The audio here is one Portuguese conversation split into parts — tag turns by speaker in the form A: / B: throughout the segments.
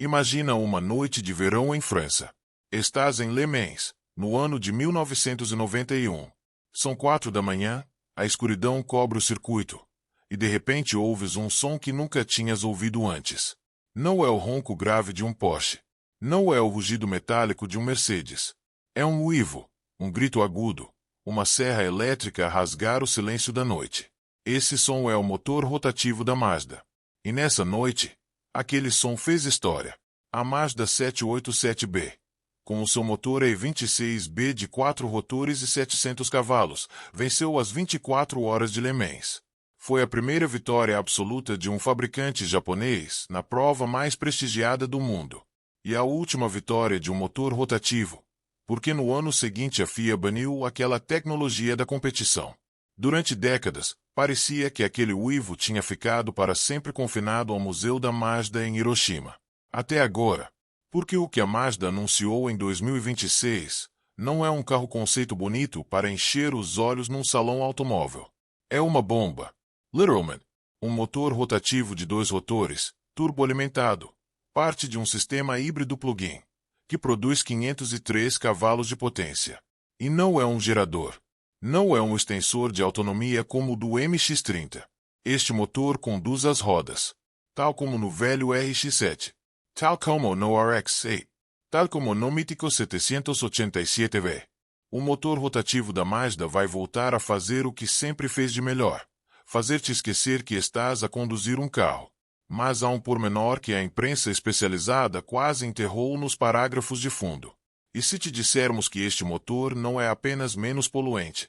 A: Imagina uma noite de verão em França. Estás em Le Mans, no ano de 1991. São 4 da manhã, a escuridão cobre o circuito, e de repente ouves um som que nunca tinhas ouvido antes. Não é o ronco grave de um Porsche. Não é o rugido metálico de um Mercedes. É um uivo, um grito agudo, uma serra elétrica a rasgar o silêncio da noite. Esse som é o motor rotativo da Mazda. E nessa noite, aquele som fez história. A Mazda 787B, com o seu motor E26B de 4 rotores e 700 cavalos, venceu as 24 horas de Le Mans. Foi a primeira vitória absoluta de um fabricante japonês na prova mais prestigiada do mundo. E a última vitória de um motor rotativo, porque no ano seguinte a FIA baniu aquela tecnologia da competição. Durante décadas, parecia que aquele uivo tinha ficado para sempre confinado ao Museu da Mazda em Hiroshima. Até agora. Porque o que a Mazda anunciou em 2026 não é um carro conceito bonito para encher os olhos num salão automóvel. É uma bomba. Literalmente. Um motor rotativo de 2 rotores, turboalimentado, parte de um sistema híbrido plug-in, que produz 503 cavalos de potência. E não é um gerador. Não é um extensor de autonomia como o do MX-30. Este motor conduz as rodas, tal como no velho RX-7, tal como no RX-8, tal como no mítico 787V. O motor rotativo da Mazda vai voltar a fazer o que sempre fez de melhor, fazer-te esquecer que estás a conduzir um carro. Mas há um pormenor que a imprensa especializada quase enterrou nos parágrafos de fundo. E se te dissermos que este motor não é apenas menos poluente?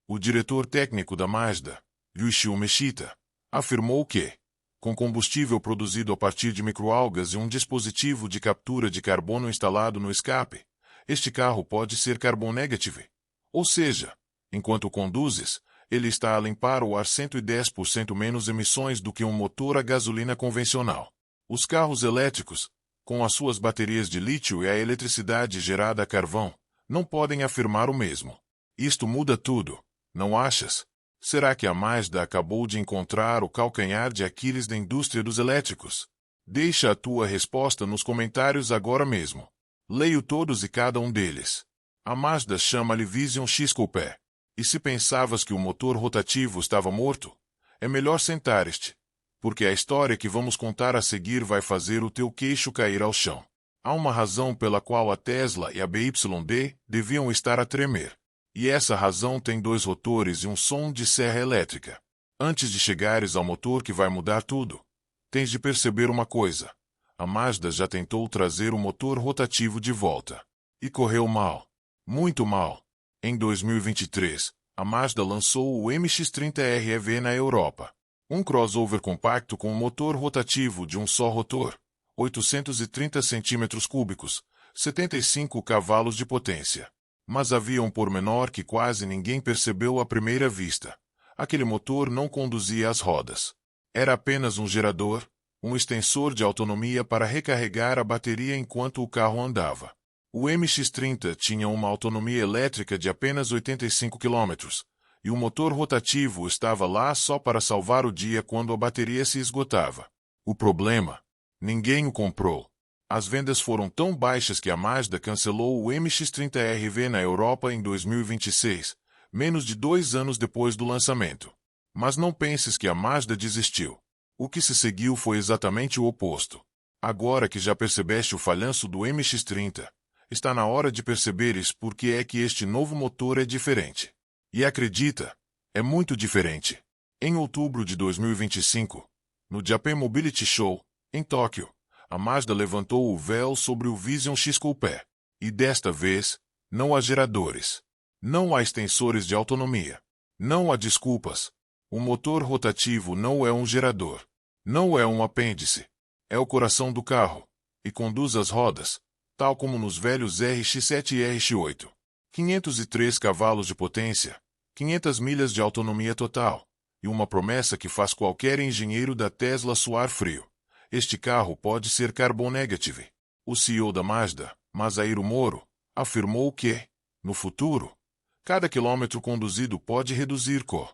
A: O diretor técnico da Mazda, Yuichi Umeshita, afirmou que, com combustível produzido a partir de microalgas e um dispositivo de captura de carbono instalado no escape, este carro pode ser carbon negative. Ou seja, enquanto conduzes, ele está a limpar o ar 110% menos emissões do que um motor a gasolina convencional. Os carros elétricos, com as suas baterias de lítio e a eletricidade gerada a carvão, não podem afirmar o mesmo. Isto muda tudo, não achas? Será que a Mazda acabou de encontrar o calcanhar de Aquiles da indústria dos elétricos? Deixa a tua resposta nos comentários agora mesmo. Leio todos e cada um deles. A Mazda chama-lhe Vision X Coupé. E se pensavas que o motor rotativo estava morto, é melhor sentar-te, porque a história que vamos contar a seguir vai fazer o teu queixo cair ao chão. Há uma razão pela qual a Tesla e a BYD deviam estar a tremer. E essa razão tem 2 rotores e um som de serra elétrica. Antes de chegares ao motor que vai mudar tudo, tens de perceber uma coisa. A Mazda já tentou trazer o motor rotativo de volta. E correu mal. Muito mal. Em 2023, a Mazda lançou o MX-30R EV na Europa. Um crossover compacto com um motor rotativo de um só rotor, 830 cm3, 75 cavalos de potência. Mas havia um pormenor que quase ninguém percebeu à primeira vista. Aquele motor não conduzia as rodas. Era apenas um gerador, um extensor de autonomia para recarregar a bateria enquanto o carro andava. O MX-30 tinha uma autonomia elétrica de apenas 85 km, e o motor rotativo estava lá só para salvar o dia quando a bateria se esgotava. O problema? Ninguém o comprou. As vendas foram tão baixas que a Mazda cancelou o MX-30R EV na Europa em 2026, menos de 2 anos depois do lançamento. Mas não penses que a Mazda desistiu. O que se seguiu foi exatamente o oposto. Agora que já percebeste o falhanço do MX-30, está na hora de perceberes por que é que este novo motor é diferente. E acredita, é muito diferente. Em outubro de 2025, no Japan Mobility Show, em Tóquio, a Mazda levantou o véu sobre o Vision X Coupé. E desta vez, não há geradores. Não há extensores de autonomia. Não há desculpas. O motor rotativo não é um gerador. Não é um apêndice. É o coração do carro. E conduz as rodas, tal como nos velhos RX-7 e RX-8. 503 cavalos de potência, 500 milhas de autonomia total, e uma promessa que faz qualquer engenheiro da Tesla suar frio. Este carro pode ser carbon negative. O CEO da Mazda, Masahiro Moro, afirmou que, no futuro, cada quilômetro conduzido pode reduzir CO.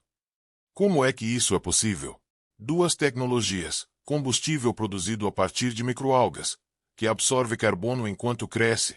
A: Como é que isso é possível? 2 tecnologias, combustível produzido a partir de microalgas, que absorve carbono enquanto cresce,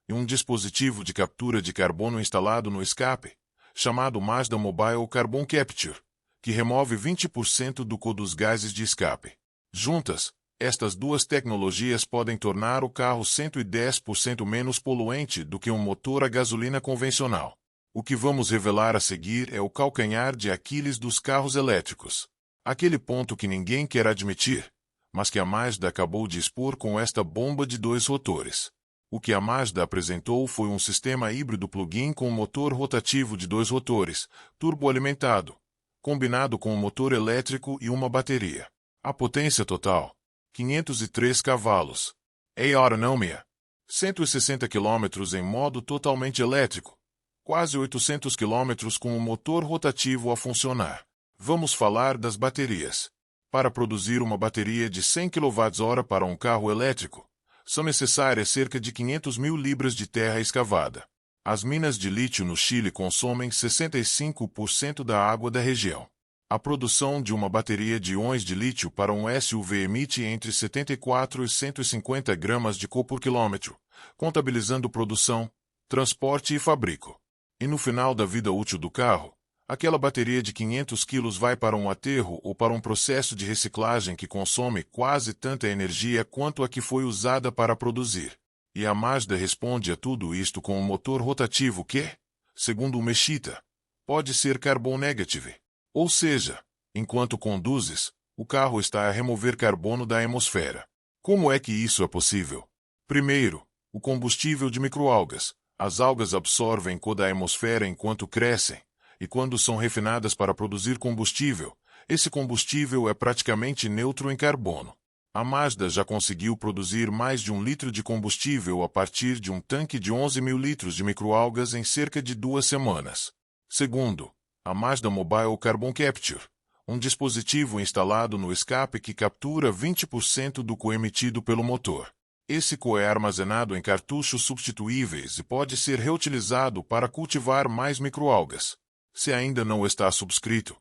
A: e um dispositivo de captura de carbono instalado no escape, chamado Mazda Mobile Carbon Capture, que remove 20% dos gases de escape. Juntas, estas duas tecnologias podem tornar o carro 110% menos poluente do que um motor a gasolina convencional. O que vamos revelar a seguir é o calcanhar de Aquiles dos carros elétricos. Aquele ponto que ninguém quer admitir, mas que a Mazda acabou de expor com esta bomba de 2 rotores. O que a Mazda apresentou foi um sistema híbrido plug-in com motor rotativo de 2 rotores, turboalimentado, combinado com um motor elétrico e uma bateria. A potência total: 503 cavalos. A autonomia: 160 km em modo totalmente elétrico, quase 800 km com o motor rotativo a funcionar. Vamos falar das baterias. Para produzir uma bateria de 100 kWh para um carro elétrico, são necessárias cerca de 500.000 libras de terra escavada. As minas de lítio no Chile consomem 65% da água da região. A produção de uma bateria de íons de lítio para um SUV emite entre 74 e 150 gramas de CO por quilômetro, contabilizando produção, transporte e fabrico. E no final da vida útil do carro, aquela bateria de 500 kg vai para um aterro ou para um processo de reciclagem que consome quase tanta energia quanto a que foi usada para produzir. E a Mazda responde a tudo isto com um motor rotativo que, segundo o Mesquita, pode ser carbon negative. Ou seja, enquanto conduzes, o carro está a remover carbono da atmosfera. Como é que isso é possível? Primeiro, o combustível de microalgas. As algas absorvem CO da atmosfera enquanto crescem, e quando são refinadas para produzir combustível, esse combustível é praticamente neutro em carbono. A Mazda já conseguiu produzir mais de 1 litro de combustível a partir de um tanque de 11.000 litros de microalgas em cerca de 2 semanas. Segundo, a Mazda Mobile Carbon Capture, um dispositivo instalado no escape que captura 20% do CO emitido pelo motor. Esse CO é armazenado em cartuchos substituíveis e pode ser reutilizado para cultivar mais microalgas. Se ainda não está subscrito,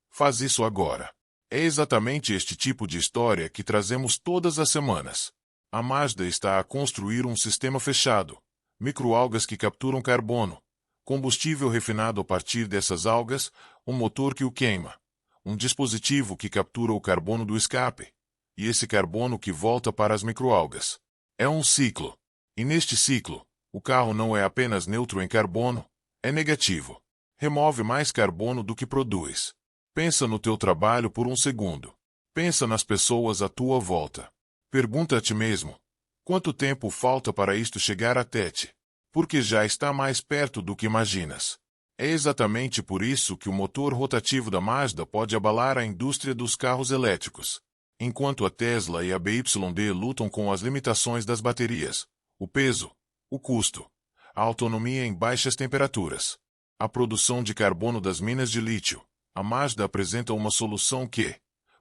A: faz isso agora. É exatamente este tipo de história que trazemos todas as semanas. A Mazda está a construir um sistema fechado, microalgas que capturam carbono, combustível refinado a partir dessas algas, um motor que o queima, um dispositivo que captura o carbono do escape, e esse carbono que volta para as microalgas. É um ciclo. E neste ciclo, o carro não é apenas neutro em carbono, é negativo. Remove mais carbono do que produz. Pensa no teu trabalho por um segundo. Pensa nas pessoas à tua volta. Pergunta a ti mesmo: quanto tempo falta para isto chegar até ti? Porque já está mais perto do que imaginas. É exatamente por isso que o motor rotativo da Mazda pode abalar a indústria dos carros elétricos. Enquanto a Tesla e a BYD lutam com as limitações das baterias, o peso, o custo, a autonomia em baixas temperaturas, a produção de carbono das minas de lítio, a Mazda apresenta uma solução que,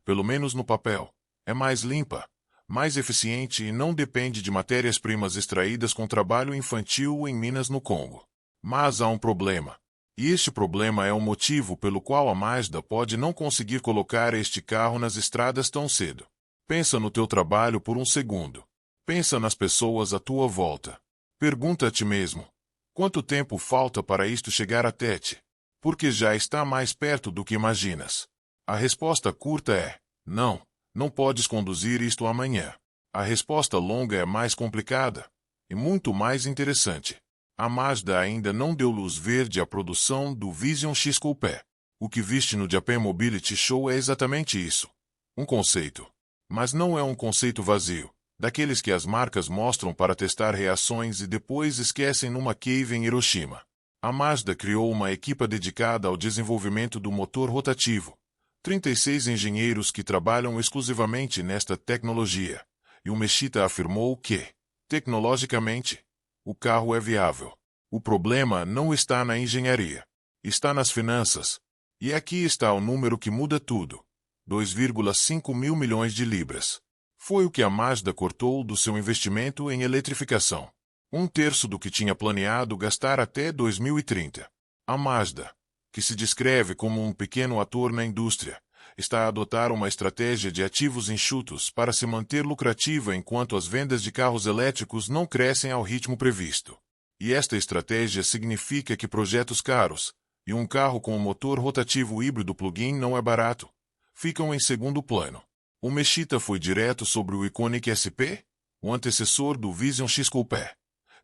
A: pelo menos no papel, é mais limpa, mais eficiente e não depende de matérias-primas extraídas com trabalho infantil em minas no Congo. Mas há um problema. E este problema é o motivo pelo qual a Mazda pode não conseguir colocar este carro nas estradas tão cedo. Pensa no teu trabalho por um segundo. Pensa nas pessoas à tua volta. Pergunta a ti mesmo: quanto tempo falta para isto chegar até ti? Porque já está mais perto do que imaginas. A resposta curta é: não podes conduzir isto amanhã. A resposta longa é mais complicada e muito mais interessante. A Mazda ainda não deu luz verde à produção do Vision X Coupé. O que viste no Japan Mobility Show é exatamente isso. Um conceito. Mas não é um conceito vazio, daqueles que as marcas mostram para testar reações e depois esquecem numa cave em Hiroshima. A Mazda criou uma equipa dedicada ao desenvolvimento do motor rotativo. 36 engenheiros que trabalham exclusivamente nesta tecnologia. E o Mesquita afirmou que, tecnologicamente, o carro é viável. O problema não está na engenharia. Está nas finanças. E aqui está o número que muda tudo. 2,5 mil milhões de libras. Foi o que a Mazda cortou do seu investimento em eletrificação. 1/3 do que tinha planeado gastar até 2030. A Mazda, que se descreve como um pequeno ator na indústria, está a adotar uma estratégia de ativos enxutos para se manter lucrativa enquanto as vendas de carros elétricos não crescem ao ritmo previsto. E esta estratégia significa que projetos caros, e um carro com um motor rotativo híbrido plug-in não é barato, ficam em segundo plano. O Mesquita foi direto sobre o Ioniq SP, o antecessor do Vision X Coupé.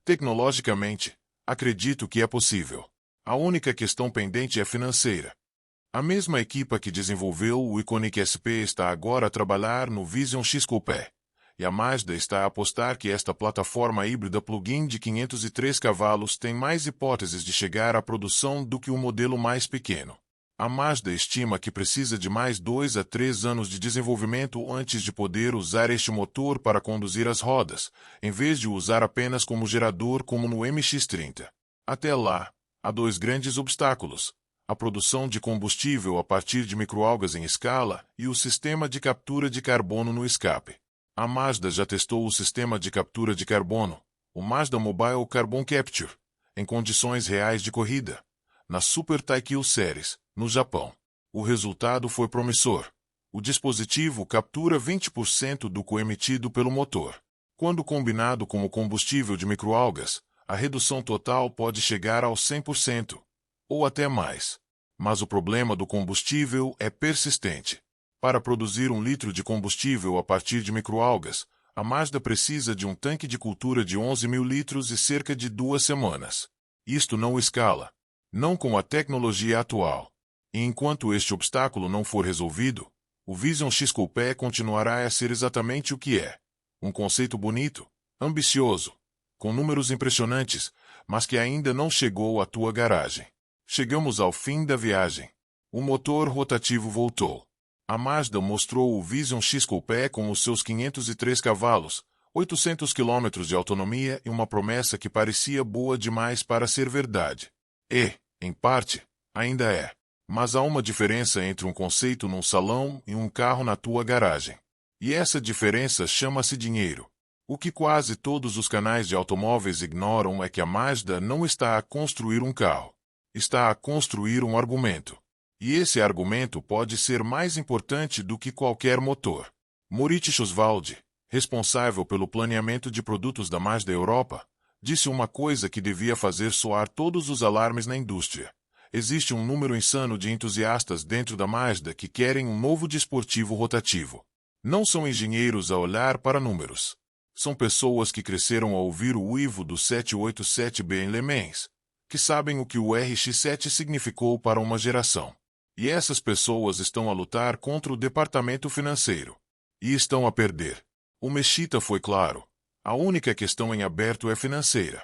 A: Tecnologicamente, acredito que é possível. A única questão pendente é financeira. A mesma equipa que desenvolveu o Ioniq SP está agora a trabalhar no Vision X Coupé, e a Mazda está a apostar que esta plataforma híbrida plug-in de 503 cavalos tem mais hipóteses de chegar à produção do que o modelo mais pequeno. A Mazda estima que precisa de mais 2 a 3 anos de desenvolvimento antes de poder usar este motor para conduzir as rodas, em vez de usar apenas como gerador como no MX-30. Até lá, há 2 grandes obstáculos: a produção de combustível a partir de microalgas em escala e o sistema de captura de carbono no escape. A Mazda já testou o sistema de captura de carbono, o Mazda Mobile Carbon Capture, em condições reais de corrida, na Super Taikyu Series, no Japão. O resultado foi promissor. O dispositivo captura 20% do coemitido pelo motor. Quando combinado com o combustível de microalgas, a redução total pode chegar aos 100%, ou até mais. Mas o problema do combustível é persistente. Para produzir 1 litro de combustível a partir de microalgas, a Mazda precisa de um tanque de cultura de 11.000 litros e cerca de 2 semanas. Isto não escala. Não com a tecnologia atual. E enquanto este obstáculo não for resolvido, o Vision X Coupé continuará a ser exatamente o que é. Um conceito bonito, ambicioso, com números impressionantes, mas que ainda não chegou à tua garagem. Chegamos ao fim da viagem. O motor rotativo voltou. A Mazda mostrou o Vision X Coupé com os seus 503 cavalos, 800 km de autonomia e uma promessa que parecia boa demais para ser verdade. E, em parte, ainda é. Mas há uma diferença entre um conceito num salão e um carro na tua garagem. E essa diferença chama-se dinheiro. O que quase todos os canais de automóveis ignoram é que a Mazda não está a construir um carro. Está a construir um argumento. E esse argumento pode ser mais importante do que qualquer motor. Moritz Oswald, responsável pelo planeamento de produtos da Mazda Europa, disse uma coisa que devia fazer soar todos os alarmes na indústria. Existe um número insano de entusiastas dentro da Mazda que querem um novo desportivo rotativo. Não são engenheiros a olhar para números. São pessoas que cresceram a ouvir o uivo do 787B em Le Mans, que sabem o que o RX-7 significou para uma geração. E essas pessoas estão a lutar contra o departamento financeiro. E estão a perder. O Mesquita foi claro. A única questão em aberto é financeira.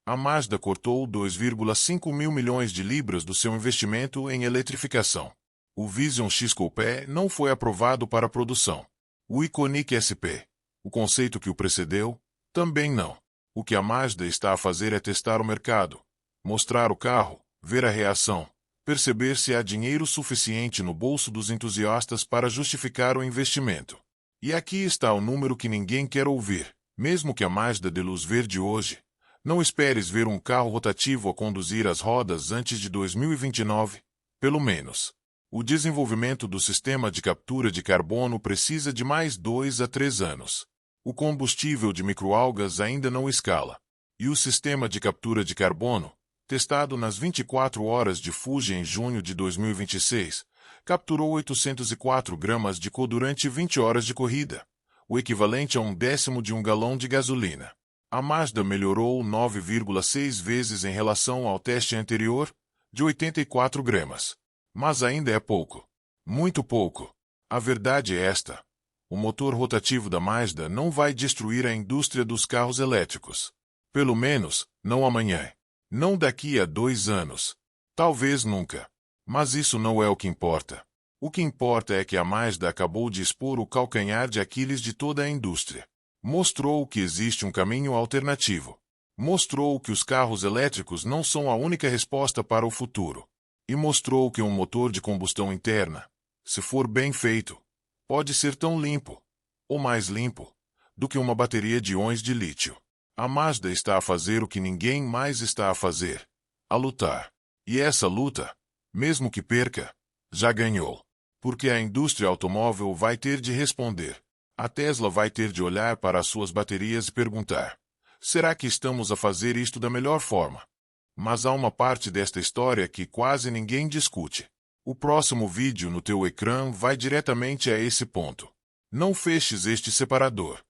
A: A Mazda cortou 2,5 mil milhões de libras do seu investimento em eletrificação. O Vision X Coupé não foi aprovado para produção. O Ioniq SP, o conceito que o precedeu, também não. O que a Mazda está a fazer é testar o mercado, mostrar o carro, ver a reação, perceber se há dinheiro suficiente no bolso dos entusiastas para justificar o investimento. E aqui está o número que ninguém quer ouvir. Mesmo que a Mazda dê luz verde hoje, não esperes ver um carro rotativo a conduzir as rodas antes de 2029, pelo menos. O desenvolvimento do sistema de captura de carbono precisa de mais 2 a 3 anos. O combustível de microalgas ainda não escala. E o sistema de captura de carbono, testado nas 24 horas de Fuji em junho de 2026, capturou 804 gramas de CO durante 20 horas de corrida, o equivalente a 1/10 de um galão de gasolina. A Mazda melhorou 9,6 vezes em relação ao teste anterior, de 84 gramas. Mas ainda é pouco. Muito pouco. A verdade é esta. O motor rotativo da Mazda não vai destruir a indústria dos carros elétricos. Pelo menos, não amanhã. Não daqui a 2 anos. Talvez nunca. Mas isso não é o que importa. O que importa é que a Mazda acabou de expor o calcanhar de Aquiles de toda a indústria. Mostrou que existe um caminho alternativo. Mostrou que os carros elétricos não são a única resposta para o futuro. E mostrou que um motor de combustão interna, se for bem feito, pode ser tão limpo, ou mais limpo, do que uma bateria de íons de lítio. A Mazda está a fazer o que ninguém mais está a fazer: a lutar. E essa luta, mesmo que perca, já ganhou. Porque a indústria automóvel vai ter de responder. A Tesla vai ter de olhar para as suas baterias e perguntar: será que estamos a fazer isto da melhor forma? Mas há uma parte desta história que quase ninguém discute. O próximo vídeo no teu ecrã vai diretamente a esse ponto. Não feches este separador.